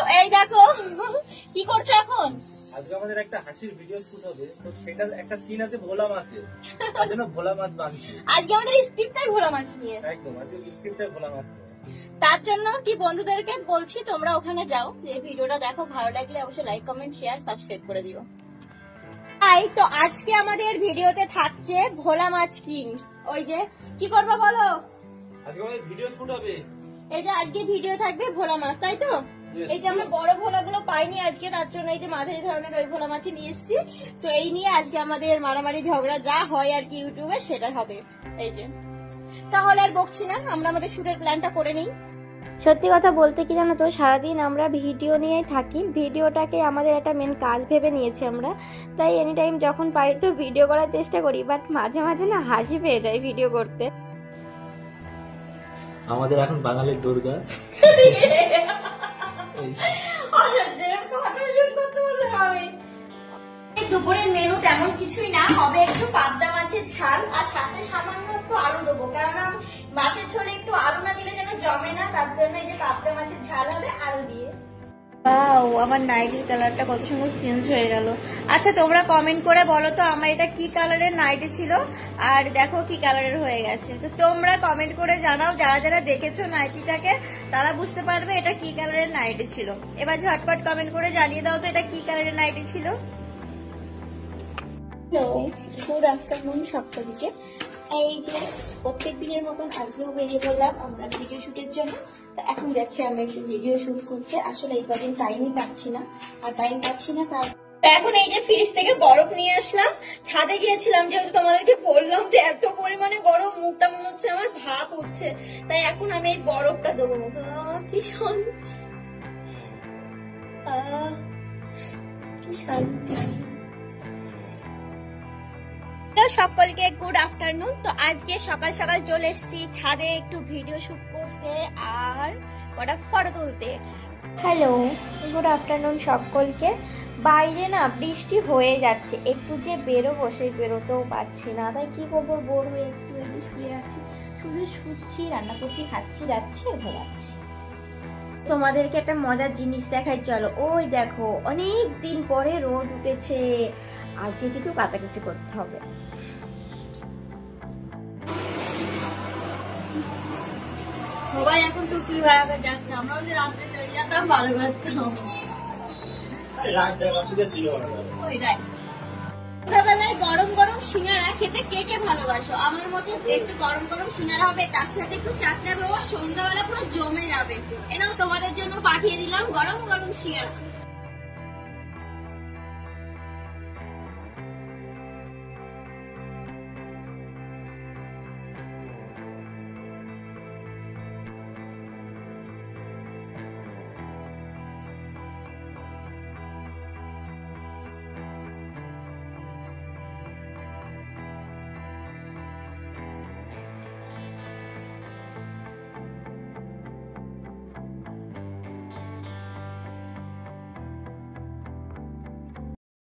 তো এই দেখো কি করছো এখন? আজকে আমাদের একটা হাসির ভিডিও শুট হবে, তো সেটার একটা সিন আছে ভোলা মাছের, তার জন্য ভোলা মাছ বানছি। আজকে আমাদের স্ক্রিপ্টটাই ভোলা মাছ নিয়ে। একদম, আজকে স্ক্রিপ্টে ভোলা মাছ নিয়ে। তার জন্য কি বন্ধুদেরকে বলছি তোমরা ওখানে যাও, যে ভিডিওটা দেখো, ভালো লাগলে অবশ্যই লাইক কমেন্ট শেয়ার সাবস্ক্রাইব করে দিও। তাই তো আজকে আমাদের ভিডিওতে থাকছে ভোলা মাছ কিং। ওই যে কি করবো বলো? আজকে আমাদের ভিডিও শুট হবে। এই যে আজকে ভিডিও থাকবে ভোলা মাছ, তাই তো? এই যে আমরা বড় ভোলা গুলো পাইনি আজকে, তার জন্য এই যে মাঝারি ধরনের ওই ভোলা মাছই নিয়ে এসেছি। তো এই নিয়ে আজকে আমাদের মারামারি ঝগড়া যা হয় আর কি ইউটিউবে সেটা হবে। এই যে তাহলে আর বকছি না, আমরা আমাদের শুটের প্ল্যানটা করে নিই। সত্যি কথা বলতে কি জানো তো, সারাদিন আমরা ভিডিও নিয়েই থাকি, ভিডিওটাকে আমাদের একটা মেন কাজ ভেবে নিয়েছি আমরা। তাই এনি টাইম যখন পারি তো ভিডিও করার চেষ্টা করি, বাট মাঝে মাঝে না হাসি পেয়ে যায় ভিডিও করতে। আমাদের এখন বাঙালির দুর্গা দুপুরের মেনু তেমন কিছুই না, হবে একটু পাবদা মাছের ঝাল আর সাথে সামান্য একটু আলু দেবো, কারণ মাছের ঝোলে একটু আলু না দিলে যেন জমে না, তার জন্য এই যে পাবদা মাছের ঝাল হবে আলু দিয়ে। আমার নাইটির কালারটা কত সুন্দর চেঞ্জ হয়ে গেল। আচ্ছা তোমরা কমেন্ট করে বলো তো আমার এটা কি কালারের নাইটি ছিল, আর দেখো কি কালারের হয়ে গেছে। তো তোমরা কমেন্ট করে জানাও, যারা যারা দেখেছো নাইটিটাকে তারা বুঝতে পারবে এটা কি কালারের নাইটি ছিল। এবার ঝটপট কমেন্ট করে জানিয়ে দাও তো এটা কি কালারের নাইটি ছিল। গুড আফটারনুন সবথেকে। এই যে প্রত্যেক দিনের মতন আজকেও বেরিয়ে পড়লাম আমরা ভিডিও শুটের জন্য। তো এখন যাচ্ছি আমরা একটু ভিডিও শুট করতে, আসলে এই কদিন টাইমই পাচ্ছি না, তার এখন এই যে ফ্রিজ থেকে বরফ নিয়ে আসলাম, ছাদে গিয়েছিলাম যেহেতু তোমাদেরকে বললাম যে এত পরিমাণে গরম, মুখটা মনে হচ্ছে আমার ভাপ উঠছে, তাই এখন আমি এই বরফটা দেবো মুখে। কি শান্তি, কি শান্তি। সকলকে গুড আফটারনুন। তো আজকে সকাল সকাল চলে এসেছি ছাদে একটু ভিডিও শুট করতে আর কটা ফটো তুলতে। হ্যালো, গুড আফটারনুন সকলকে। বাইরে না বৃষ্টি হয়ে যাচ্ছে, একটু যে বেরোবো সেই বেরোতেও পারছি না, তাই কি করবো, বোর হয়ে একটু এদিকে শুয়ে আছি, শুধু শুচ্ছি, রান্না করছি, খাচ্ছি, যাচ্ছি, ঘুমাচ্ছি। তোমাদেরকে একটা মজার জিনিস দেখাই, চলো। ওই দেখো অনেক দিন পরে রোদ উঠেছে, আজকে কিছু কাটাকুটি করতে হবে। সবাই এখন চুক্তি বেড়াতে যাচ্ছে, আমরা যদি রাত্রে চলে যেতাম ভালো করতাম। সন্ধ্যাবেলায় গরম গরম সিঙ্গারা খেতে কে কে ভালোবাসো? আমার মতে একটু গরম গরম সিঙ্গারা হবে, তার সাথে একটু চাটনি হবে, সন্ধ্যাবেলা পুরো জমে যাবে। এনাও তোমাদের জন্য পাঠিয়ে দিলাম গরম গরম সিঙ্গারা।